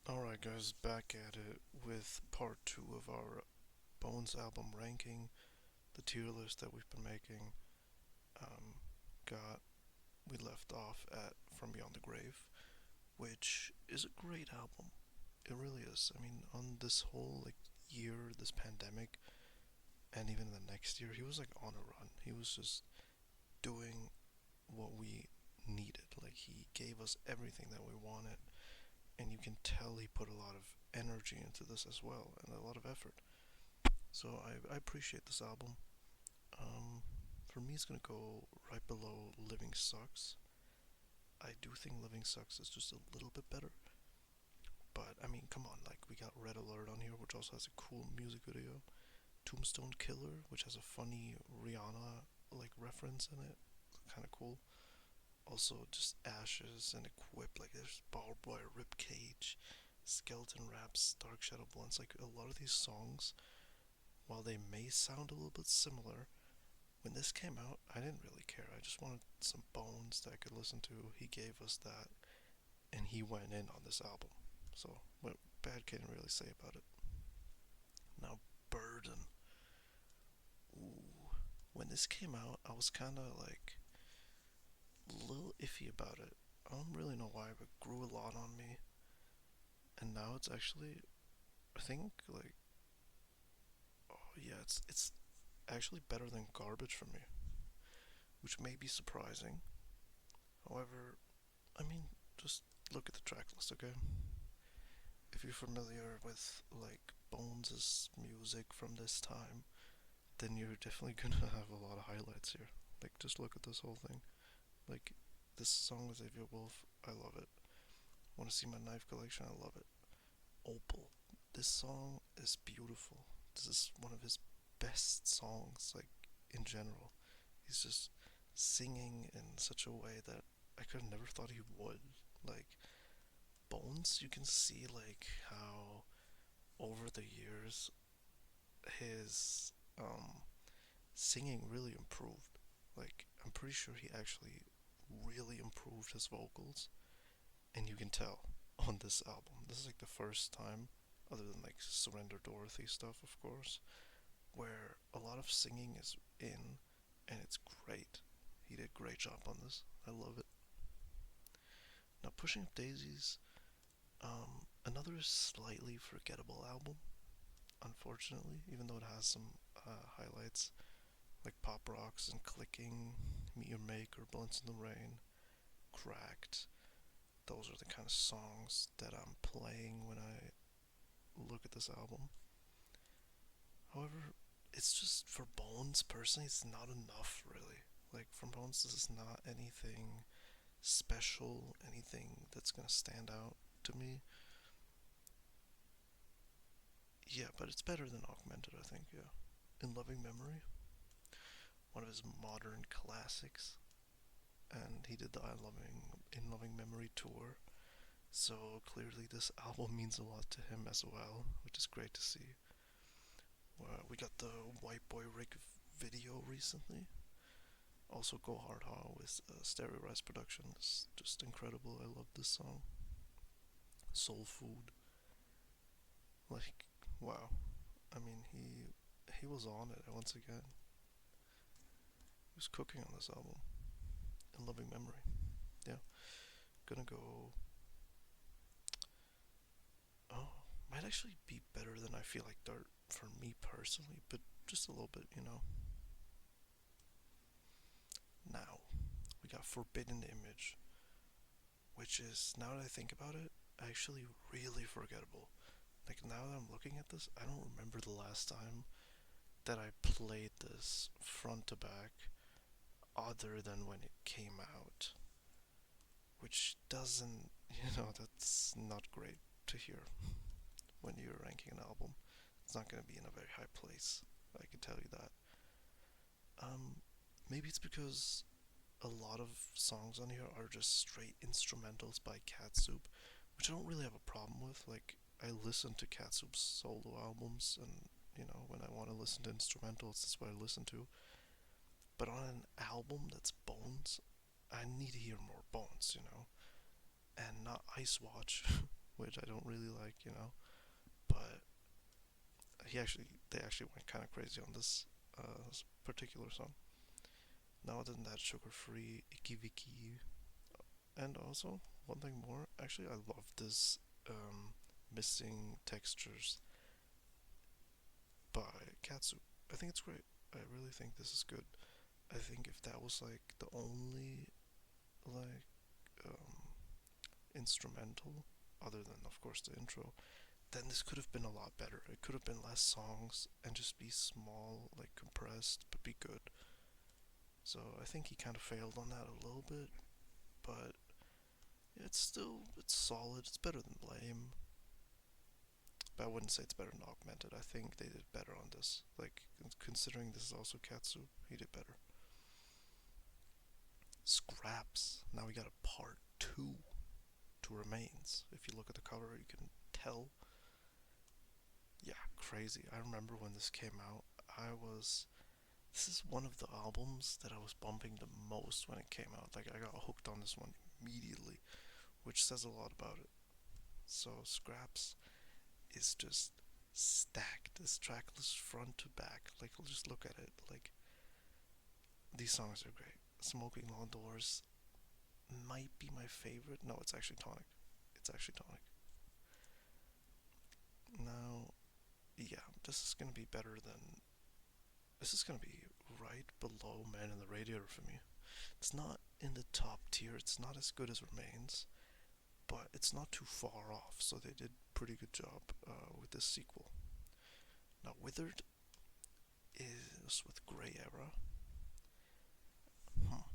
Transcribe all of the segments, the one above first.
Alright, guys, back at it with part 2 of our Bones album ranking, the tier list that we've been making. Um, got we left off at From Beyond the Grave, which is a great album. It really is. I mean, on this whole year, this pandemic, and even the next year, he was on a run. He was just doing what we needed. Like he gave us everything that we wanted, and you can tell he put a lot of energy into this as well, and a lot of effort. So I appreciate this album. For me, it's gonna go right below Living Sucks. I do think Living Sucks is just a little bit better, but I mean, come on, we got Red Alert on here, which also has a cool music video. Tombstone Killer, which has a funny Rihanna reference in it, kind of cool. Also, just Ashes and Equip, there's Barbed Wire Ribcage, Skeleton Raps, Dark Shadow Blunts. Like a lot of these songs, while they may sound a little bit similar, when this came out, I didn't really care. I just wanted some Bones that I could listen to. He gave us that, and he went in on this album. So, what bad can you really say about it? Now, Burden. Ooh. When this came out, I was kind of a little iffy about it. I don't really know why, but it grew a lot on me. And now it's actually, I think, oh yeah, it's actually better than Garbage for me, which may be surprising. However, I mean, just look at the track list, okay? If you're familiar with Bones' music from this time, then you're definitely gonna have a lot of highlights here. Just look at this whole thing. Like, this song with Xavier Wolf, I love it. Want to see my knife collection? I love it. Opal. This song is beautiful. This is one of his best songs, in general. He's just singing in such a way that I could have never thought he would. Like, Bones, you can see, how over the years his singing really improved. I'm pretty sure he actually really improved his vocals, and you can tell on this album. This is the first time, other than Surrender Dorothy stuff, of course, where a lot of singing is in, and it's great. He did a great job on this. I love it. Now, Pushing Up Daisies, another slightly forgettable album, unfortunately, even though it has some highlights like Pop Rocks and Clicking, Meet Your Maker, Blunts in the Rain, Cracked. Those are the kind of songs that I'm playing when I look at this album. However, it's just for Bones personally, it's not enough really. From Bones, this is not anything special, anything that's gonna stand out to me. Yeah, but it's better than Augmented, I think. Yeah, In Loving Memory, one of his modern classics, and he did the In Loving Memory tour. So clearly, this album means a lot to him as well, which is great to see. We got the White Boy Rick video recently. Also, Go Hard Ha with Stereo Rise production. It's just incredible. I love this song. Soul Food. Like, wow. I mean, he was on it once again. He was cooking on this album. In Loving Memory. Yeah. Gonna go. Oh, might actually be better than I feel like Dirt for me personally, but just a little bit. Now, we got Forbidden Image, which is, now that I think about it, actually really forgettable. Now that I'm looking at this, I don't remember the last time that I played this front to back other than when it came out. Which doesn't, that's not great to hear when you're ranking an album. It's not going to be in a very high place, I can tell you that. Um, Maybe it's because a lot of songs on here are just straight instrumentals by Cat Soup, which I don't really have a problem with. I listen to Cat Soup's solo albums, and when I want to listen to instrumentals, that's what I listen to. But on an album that's Bones, I need to hear more Bones, and not Ice Watch. which I don't really like, you know. But they actually went kind of crazy on this particular song. Now, other than that, Sugar Free, Icky Vicky, and also one thing more. Actually, I love this Missing Textures by Katsu. I think it's great. I really think this is good. I think if that was like the only like um, instrumental, other than of course the intro, then this could have been a lot better. It could have been less songs and just be small, like compressed, but be good. So I think he kind of failed on that a little bit, but it's solid. It's better than Lame, but I wouldn't say it's better than Augmented. I think they did better on this. Like considering this is also Katsu, he did better. Scraps. Now we got a part two to Remains. If you look at the cover, you can tell. Yeah, crazy. I remember when this came out. I was. This is one of the albums that I was bumping the most when it came out. Like I got hooked on this one immediately, which says a lot about it. So Scraps is just stacked. This track list front to back. Like just look at it. Like these songs are great. Smoking Lawn Doors might be my favorite. No, it's actually Tonic. It's actually Tonic. Now, yeah, this is gonna be better than. This is gonna be right below Man in the Radiator for me. It's not in the top tier. It's not as good as Remains, but it's not too far off. So they did pretty good job with this sequel. Now, Withered is with Grey Era. Hmm.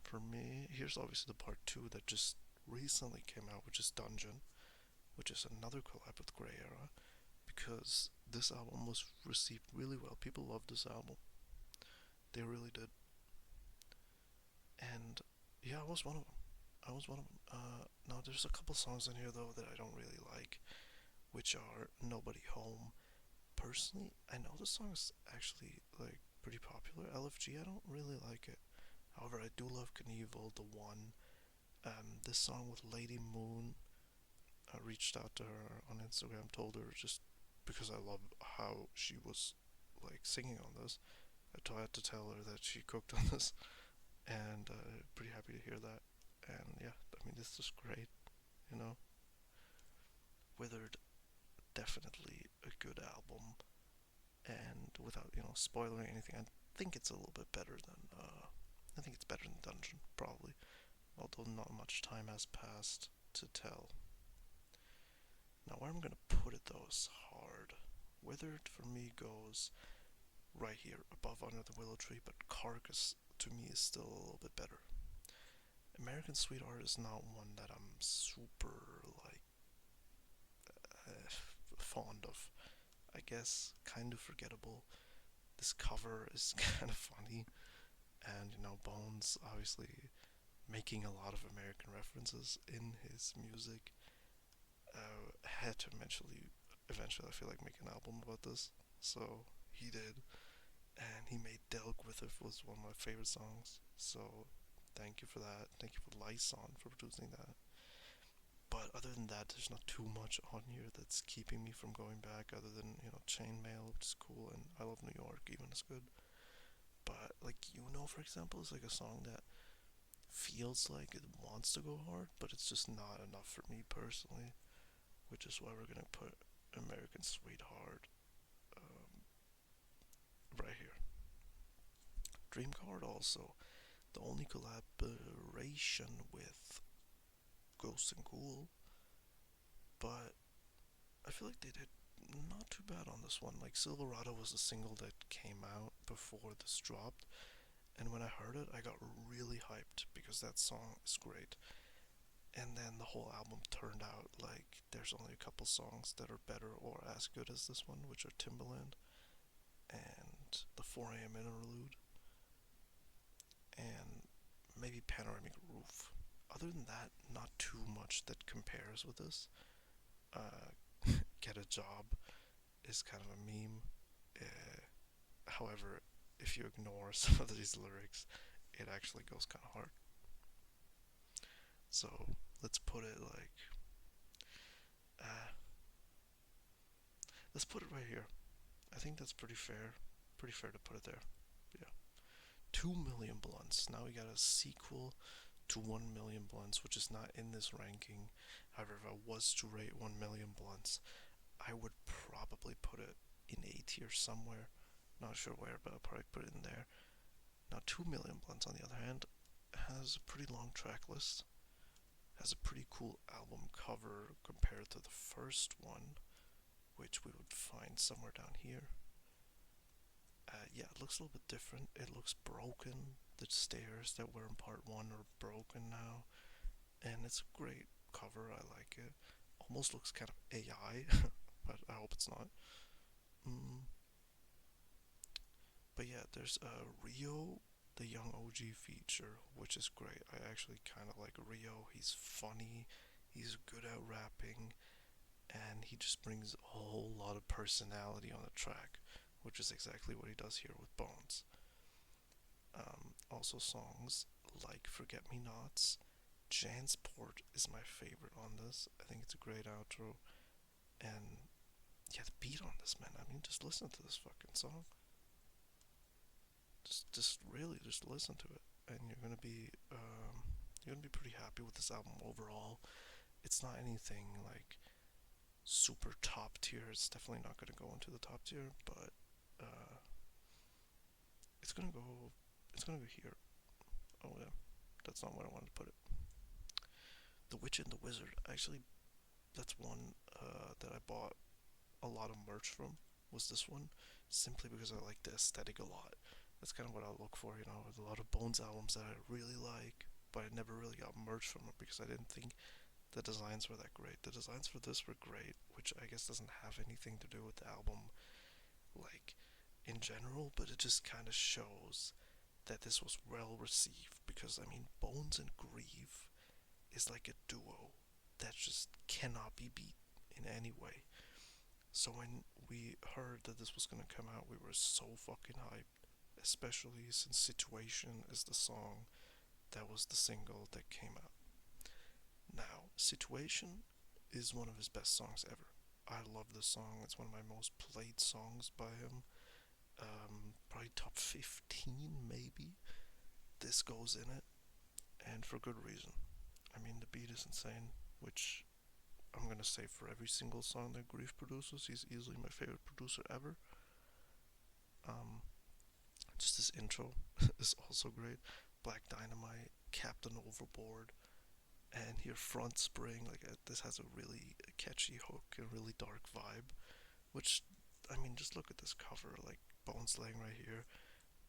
For me, here's obviously the part two that just recently came out, which is Dungeon, which is another collab with Grey Era, because this album was received really well. People loved this album. They really did. And yeah, I was one of them. I was one of them. Now, there's a couple songs in here, though, that I don't really like, which are Nobody Home. Personally, I know the song is actually, like, pretty popular. LFG, I don't really like it. However, I do love Knievel, The One. This song with Lady Moon, I reached out to her on Instagram, told her just because I love how she was, like, singing on this. I had to tell her that she cooked on this, and pretty happy to hear that. And yeah, I mean, this is great, you know. Withered, definitely a good album, and without spoiling anything, I think it's a little bit better than I think it's better than Dungeon, probably. Although not much time has passed to tell. Now, where I'm gonna put it though is hard. Withered for me goes right here, above Under the Willow Tree, but Carcass to me is still a little bit better. American Sweetheart is not one that I'm super like fond of. I guess kind of forgettable. This cover is kind of funny, and Bones obviously making a lot of American references in his music. Had to eventually, I feel like make an album about this, so he did, and he made Delk with it was one of my favorite songs. So thank you for that. Thank you for Lyson for producing that. But other than that, there's not too much on here that's keeping me from going back. Other than Chainmail, which is cool, and I Love New York, even is good. But like for example, is like a song that feels like it wants to go hard, but it's just not enough for me personally. Which is why we're gonna put American Sweetheart right here. Dream Card also the only collaboration with Ghost and Ghoul, but I feel like they did not too bad on this one. Like Silverado was a single that came out before this dropped, and when I heard it, I got really hyped because that song is great. And then the whole album turned out like there's only a couple songs that are better or as good as this one, which are Timbaland and the 4 a.m. interlude and maybe Panoramic Roof. Other than that, not too much that compares with this. Get a Job is kind of a meme. However, if you ignore some of these lyrics, it actually goes kind of hard. So let's put it like Let's put it right here. I think that's pretty fair. Pretty fair to put it there. Yeah. 2 million blunts. Now we got a sequel to 1 million blunts, which is not in this ranking. However, if I was to rate 1 million blunts, I would probably put it in A tier somewhere. Not sure where, but I'll probably put it in there. Now, 2 million blunts, on the other hand, has a pretty long track list. Has a pretty cool album cover compared to the first one, which we would find somewhere down here. Yeah, it looks a little bit different. It looks broken. The stairs that were in part one are broken now, and it's a great cover. I like it. Almost looks kind of AI, but I hope it's not. Mm. But yeah, there's Rio, the young OG feature, which is great. I actually kind of like Rio. He's funny, he's good at rapping, and he just brings a whole lot of personality on the track, which is exactly what he does here with Bones. Also, songs like Forget Me Nots. Jansport is my favorite on this. I think it's a great outro. And yeah, the beat on this, man. I mean, just listen to this fucking song. Just really, just listen to it, and you're gonna be pretty happy with this album overall. It's not anything like super top tier. It's definitely not gonna go into the top tier, but uh, it's gonna go. It's gonna go here. Oh yeah, that's not what I wanted to put it. The Witch and the Wizard. Actually, that's one that I bought a lot of merch from. Was this one simply because I like the aesthetic a lot. That's kind of what I look for, with a lot of Bones albums that I really like, but I never really got merch from it because I didn't think the designs were that great. The designs for this were great, which I guess doesn't have anything to do with the album, like in general, but it just kind of shows that this was well received because I mean, Bones and Grieve is like a duo that just cannot be beat in any way. So when we heard that this was gonna come out, we were so fucking hyped, especially since Situation is the song that was the single that came out. Now, Situation is one of his best songs ever. I love this song. It's one of my most played songs by him. Probably top 15, maybe. This goes in it, and for good reason. I mean, the beat is insane, which I'm gonna say for every single song that Grief produces. He's easily my favorite producer ever. Um, just this intro is also great. Black Dynamite, Captain Overboard, and here Front Spring. This has a really catchy hook and really dark vibe. Which, I mean, just look at this cover. Like Bones laying right here.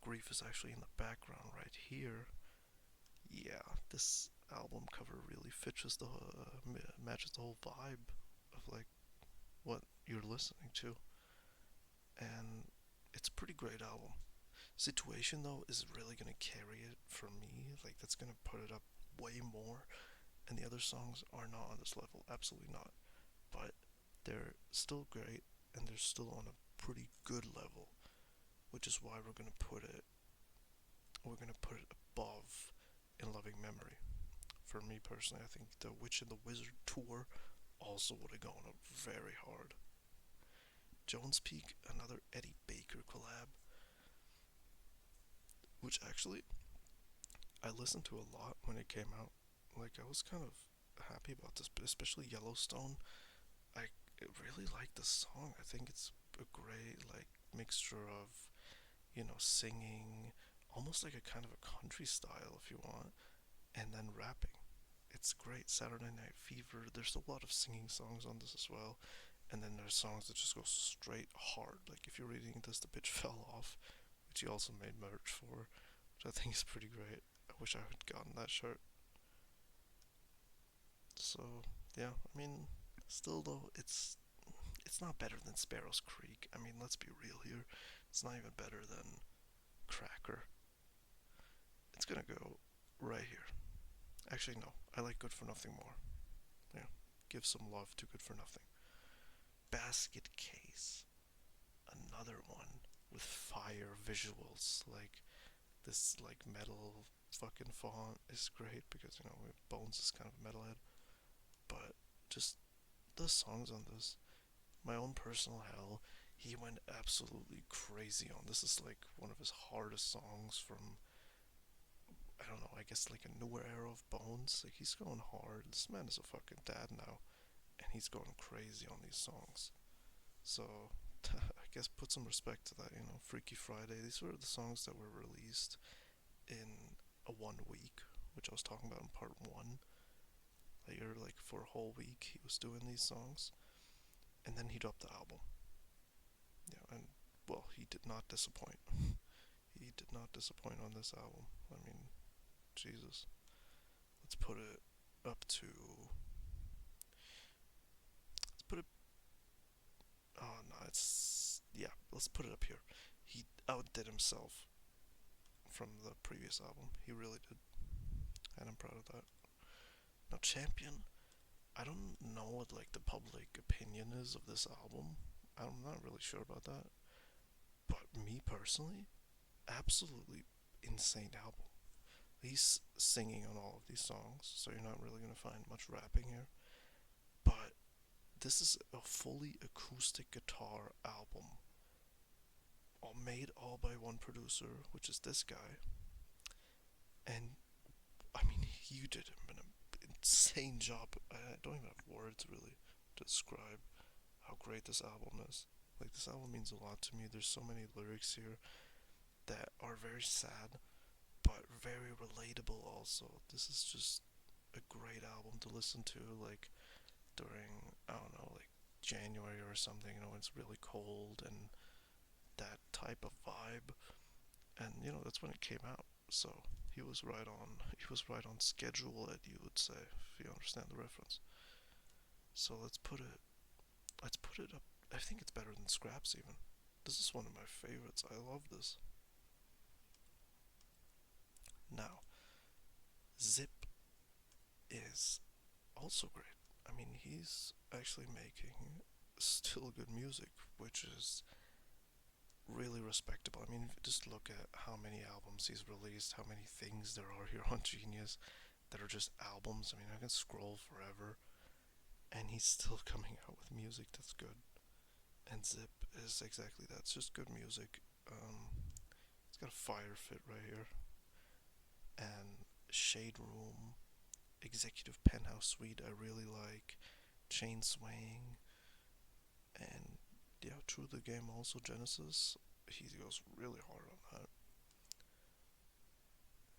Grief is actually in the background right here. Yeah, this album cover really fits matches the whole vibe of like what you're listening to, and it's a pretty great album. Situation though is really gonna carry it for me. Like that's gonna put it up way more, and the other songs are not on this level. Absolutely not. But they're still great, and they're still on a pretty good level, which is why we're gonna put it. We're gonna put it above in loving memory. For me personally, I think the Witch and the Wizard tour also would have gone up very hard. Jones Peak, another Eddie Baker collab, which actually I listened to a lot when it came out. Like I was kind of happy about this, but especially Yellowstone. I really like the song. I think it's a great like mixture of singing, almost like a kind of a country style if you want, and then rapping. It's great. Saturday Night Fever. There's a lot of singing songs on this as well, and then there's songs that just go straight hard. Like if you're reading this, the bitch fell off, which he also made merch for, which I think is pretty great. I wish I had gotten that shirt. So yeah, I mean, still though, it's not better than Sparrows Creek. I mean, let's be real here. It's not even better than Cracker. It's gonna go right here. Actually, no. I like Good for Nothing more. Yeah, give some love to Good for Nothing. Basket Case, another one with fire visuals. Like this, like metal fucking font is great because Bones is kind of a metalhead. But just the songs on this, My own personal hell, he went absolutely crazy on. This is like one of his hardest songs from, I don't know, I guess like a newer era of Bones. Like he's going hard. This man is a fucking dad now, and he's going crazy on these songs. So I guess put some respect to that, you know. Freaky Friday. These were the songs that were released in a 1 week, which I was talking about in part one. Later, like for a whole week, he was doing these songs, and then he dropped the album. Yeah, and well, he did not disappoint. He did not disappoint on this album. I mean, Jesus. Let's put it up to. Let's put it. Oh no, it's yeah. Let's put it up here. He outdid himself from the previous album. He really did, and I'm proud of that. Now, Champion. I don't know what like the public opinion is of this album. I'm not really sure about that. But me personally, absolutely insane album. He's singing on all of these songs, so you're not really gonna find much rapping here. But this is a fully acoustic guitar album, all made all by one producer, which is this guy. And I mean, he did an insane job. I don't even have words really to describe how great this album is. Like this album means a lot to me. There's so many lyrics here that are very sad, but very relatable. Also, this is just a great album to listen to. Like during I don't know, like January or something. You know, when it's really cold and that type of vibe. And you know, that's when it came out. So he was right on. He was right on schedule, as you would say, if you understand the reference. So let's put it. Let's put it up. I think it's better than Scraps even. This is one of my favorites. I love this. Now, Zip is also great. I mean, he's actually making still good music, which is really respectable. I mean, just look at how many albums he's released, how many things there are here on Genius that are just albums. I mean, I can scroll forever, and he's still coming out with music that's good. And Zip is exactly that. It's just good music. It's got a fire fit right here, and Shade Room, Executive Penthouse Suite. I really like Chain Swaying, and yeah, True the Game also Genesis. He goes really hard on that.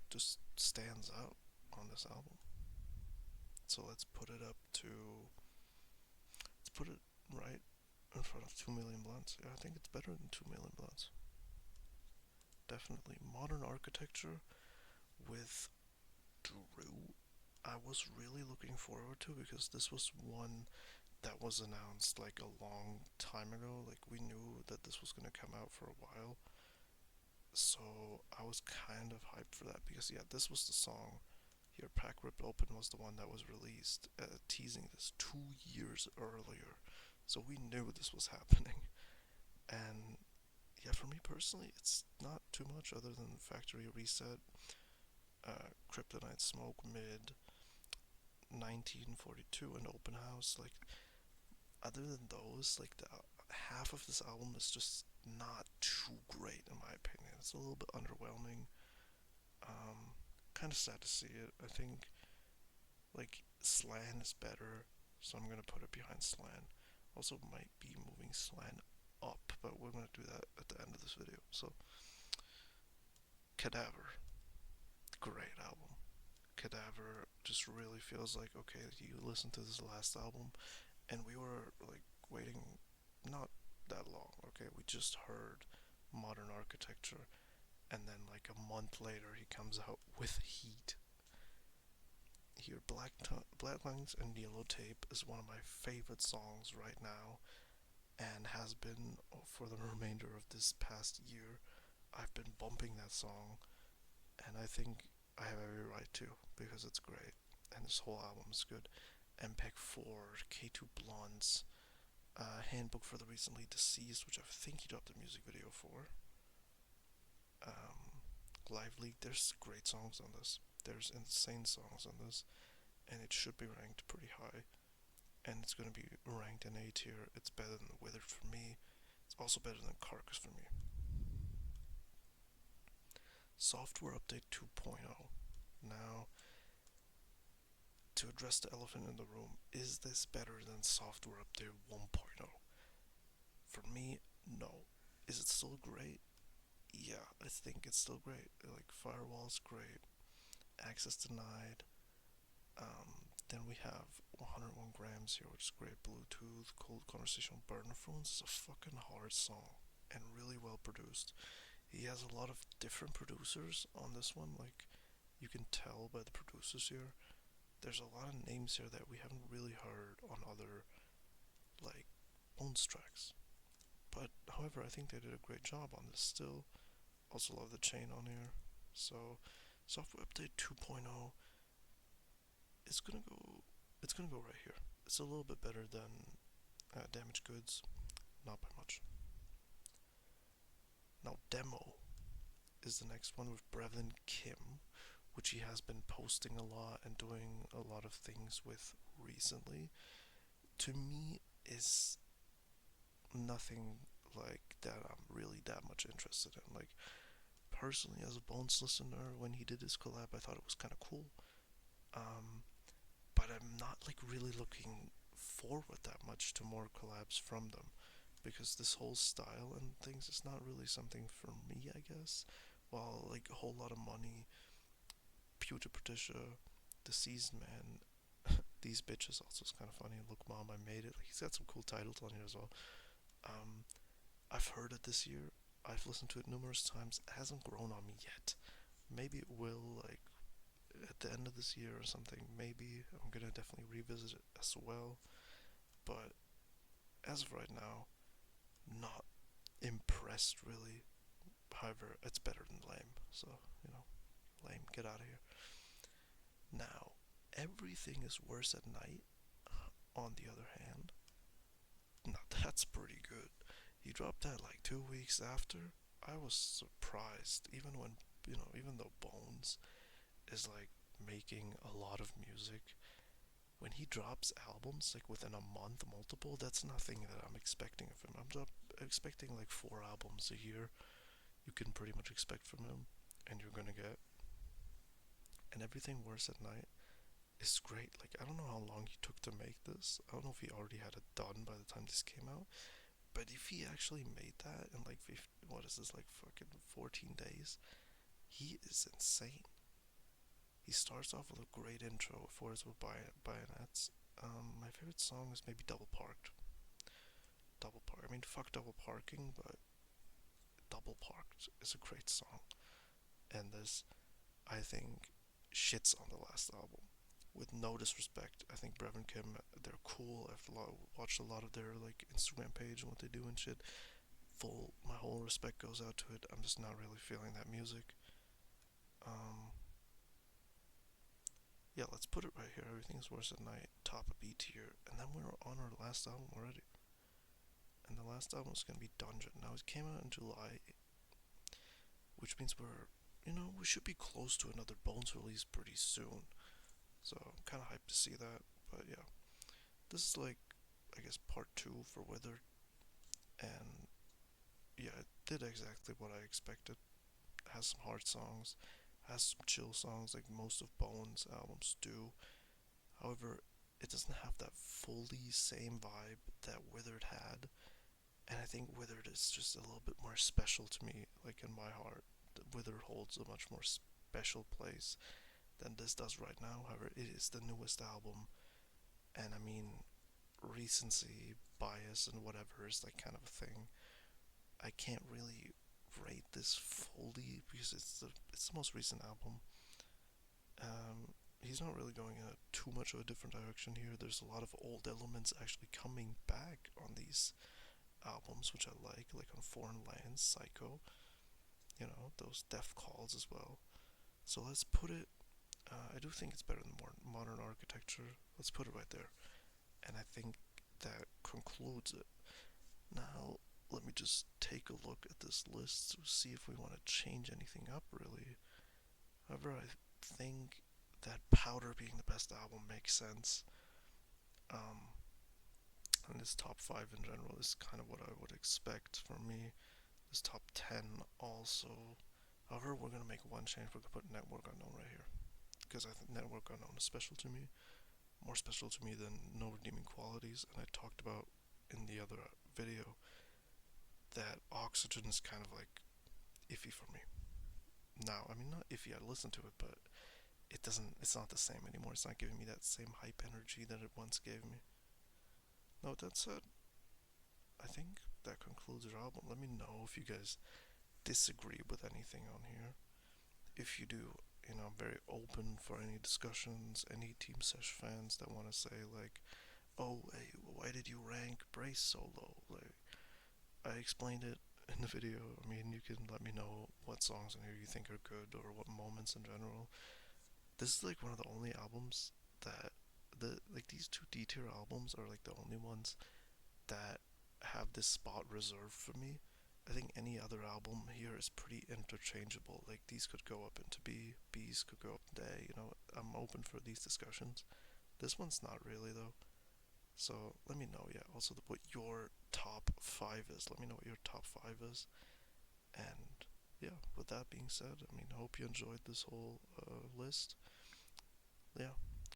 Just stands out on this album. So let's put it up to. Let's put it right in front of 2 Million Blunts. Yeah, I think it's better than 2 Million Blunts. Definitely. Modern Architecture with Drew. I was really looking forward to because this was one that was announced like a long time ago. Like we knew that this was gonna come out for a while. So I was kind of hyped for that because yeah, this was the song. Here, Pack Ripped Open was the one that was released, teasing this 2 years earlier. So we knew this was happening. And yeah, for me personally, it's not too much other than Factory Reset, Kryptonite Smoke Mid, 1942, and Open House. Like, other than those, like, the half of this album is just not too great, in my opinion. It's a little bit underwhelming. Kind of sad to see it. I think, like, Slan is better, so I'm gonna put it behind Slan. Also, might be moving Slan up, but we're gonna do that at the end of this video. So, Cadaver, great album. Cadaver just really feels like okay, you listen to this last album, and we were like waiting not that long. Okay, we just heard Modern Architecture, and then like a month later he comes out with Heat. Here, Black Lines and Yellow Tape is one of my favorite songs right now, and has been for the remainder of this past year. I've been bumping that song, and I think I have every right to because it's great, and this whole album is good. MPEG 4, K2 Blondes, Handbook for the Recently Deceased, which I think he dropped a music video for. Live Leak, there's great songs on this. There's insane songs on this, and it should be ranked pretty high. and it's gonna be ranked in A tier. It's better than Withered for me. It's also better than Carcass for me. Software Update 2.0. Now, to address the elephant in the room, is this better than Software Update 1.0? For me, no. Is it still great? Yeah, I think it's still great. Like, Firewall's great, Access Denied. Then we have 101 Grams here, which is great. Bluetooth, Cold Conversational Burner Phones is a fucking hard song and really well produced. He has a lot of different producers on this one, like, you can tell by the producers here. There's a lot of names here that we haven't really heard on other, like, Bones tracks. But, however, I think they did a great job on this still. Also love the chain on here. So, Software Update 2.0 is gonna go. It's gonna go right here. It's a little bit better than Damaged Goods, not by much. Now, Demo is the next one with Brevin Kim, which he has been posting a lot and doing a lot of things with recently. To me, is nothing like that I'm really that much interested in. Like, personally, as a Bones listener, when he did his collab, I thought it was kind of cool. Um, but I'm not like really looking forward that much to more collabs from them because this whole style and things is not really something for me, I guess. While like a whole lot of money, Pewter Patricia, the Seasoned Man, these bitches also is kind of funny. Look, Mom, I made it. Like, he's got some cool titles on here as well. Um, I've heard it this year. I've listened to it numerous times. It hasn't grown on me yet. Maybe it will, like, at the end of this year or something. Maybe I'm gonna definitely revisit it as well. But as of right now, not impressed really. However, it's better than Lame. So, you know, Lame, get out of here. Now, Everything is Worse at Night, on the other hand, now that's pretty good. He dropped that like 2 weeks after. I was surprised, even when, even though Bones is like making a lot of music, when he drops albums like within a month, multiple, that's nothing that I'm expecting of him. Expecting like 4 albums a year. You can pretty much expect from him, and you're gonna get. And Everything Worse at Night is great. Like, I don't know how long he took to make this. I don't know if he already had it done by the time this came out. But if he actually made that in like what is this, like fucking 14 days, he is insane. He starts off with a great intro for his with bayonets. My favorite song is maybe Double Parked. Double Park. I mean, fuck Double Parking, but Double Parked is a great song. And this, I think, shits on the last album. With no disrespect, I think Brevin Kim, they're cool. Watched a lot of their like Instagram page and what they do and shit. My whole respect goes out to it. I'm just not really feeling that music. Um, yeah, let's put it right here. Everything's Worse at Night, top of B tier, and then we're on our last album already. And the last album is gonna be Dungeon. Now it came out in July, which means we should be close to another Bones release pretty soon. So I'm kind of hyped to see that. But yeah, this is like, I guess, part two for Wither, and yeah, it did exactly what I expected. It has some hard songs, has some chill songs like most of Bones albums do. However, it doesn't have that fully same vibe that Withered had, and I think Withered is just a little bit more special to me, like in my heart. Withered holds a much more special place than this does right now. However, it is the newest album, and I mean, recency bias and whatever is like kind of a thing. I can't really rate this fully because it's the most recent album. He's not really going in too much of a different direction here. There's a lot of old elements actually coming back on these albums, which I like on Foreign Lands, Psycho, those Death Calls as well. So let's put it. I do think it's better than modern architecture. Let's put it right there, and I think that concludes it. Now, let me just take a look at this list to see if we want to change anything up, really. However, I think that Powder being the best album makes sense. Um, And this top 5 in general is kind of what I would expect from me. This top 10 also. However, we're gonna make one change. We're gonna put Network Unknown right here. Because I think Network Unknown is special to me. More special to me than No Redeeming Qualities. And I talked about in the other video that Oxygen is kind of like iffy for me. Now, I mean, not iffy, I listen to it, but it's not the same anymore. It's not giving me that same hype energy that it once gave me. Now, with that said, I think that concludes your album. Let me know if you guys disagree with anything on here. If you do, I'm very open for any discussions, any Team Sesh fans that want to say, like, oh, hey, why did you rank Brace so low? Like, I explained it in the video. I mean, you can let me know what songs in here you think are good or what moments in general. This is like one of the only albums that these two D tier albums are like the only ones that have this spot reserved for me. I think any other album here is pretty interchangeable. Like these could go up into B, B's could go up into A. I'm open for these discussions. This one's not really though. So let me know, yeah. Also, what your top 5 is. Let me know what your top 5 is. And yeah, with that being said, I mean, I hope you enjoyed this whole list. Yeah,